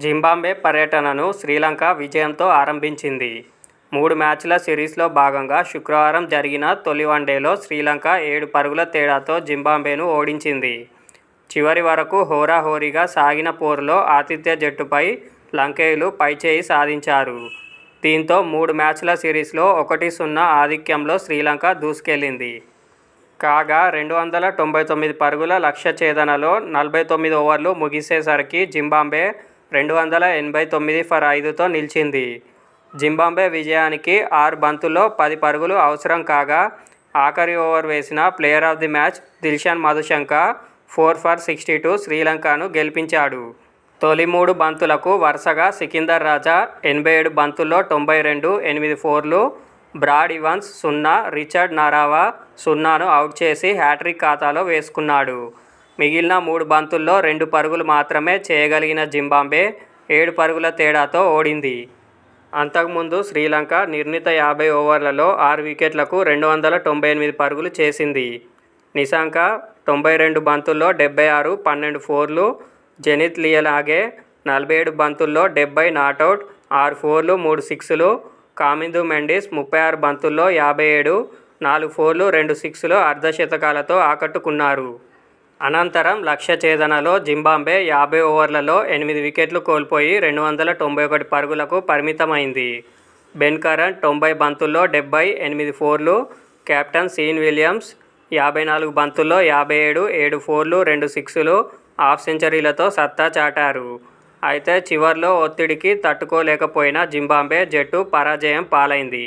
Zimbabwe పర్యటనను శ్రీలంక విజయంతో ఆరంభించింది. 3 మ్యాచ్ల సిరీస్లో భాగంగా శుక్రవారం జరిగిన తొలి వన్డేలో శ్రీలంక 7 పరుగుల తేడాతో జింబాబ్వేను ఓడించింది. చివరి వరకు హోరాహోరీగా సాగిన పోరులో ఆతిథ్య జట్టుపై లంకేయులు పైచేయి సాధించారు. దీంతో 3 మ్యాచ్ల సిరీస్లో 1-0 ఆధిక్యంలో శ్రీలంక దూసుకెళ్లింది. కాగా 299 పరుగుల లక్ష్య ఛేదనలో 49 ఓవర్లు ముగిసేసరికి జింబాబ్వే 289 ఫర్ 5తో నిలిచింది. జింబాబ్వే విజయానికి 6 బంతుల్లో 10 పరుగులు అవసరం కాగా ఆఖరి ఓవర్ వేసిన player of the match Dilshan Madushanka 4 for 62 శ్రీలంకను గెలిపించాడు. తొలి 3 బంతులకు వరుసగా సికిందర్ రాజా 87 బంతుల్లో 92, 8 ఫోర్లు, బ్రాడ్ ఇవాన్స్ 0, రిచర్డ్ నరావా 0ను అవుట్ చేసి హ్యాట్రిక్ ఖాతాలో వేసుకున్నాడు. మిగిలిన 3 బంతుల్లో 2 పరుగులు మాత్రమే చేయగలిగిన జింబాబ్వే 7 పరుగుల తేడాతో ఓడింది. అంతకుముందు శ్రీలంక నిర్ణీత 50 ఓవర్లలో 6 వికెట్లకు 298 పరుగులు చేసింది. నిశాంక 92 బంతుల్లో 76, 12 ఫోర్లు, జెనిత్ లియలాగే 47 బంతుల్లో 70 నాటౌట్, 6 ఫోర్లు, 3 సిక్స్లు, కామిందు మెండిస్ 36 బంతుల్లో 57, 4 ఫోర్లు, 2 సిక్స్లు అర్ధశతకాలతో ఆకట్టుకున్నారు. అనంతరం లక్ష్య ఛేదనలో జింబాబ్వే 50 ఓవర్లలో 8 వికెట్లు కోల్పోయి 291 పరుగులకు పరిమితమైంది. బెన్ కరెన్ 90 బంతుల్లో 70, 8 ఫోర్లు, కెప్టెన్ సీన్ విలియమ్స్ 54 బంతుల్లో 57, 7 ఫోర్లు, 2 సిక్స్లు, హాఫ్ సెంచరీలతో సత్తా చాటారు. అయితే చివర్లో ఒత్తిడికి తట్టుకోలేకపోయిన జింబాబ్వే జట్టు పరాజయం పాలైంది.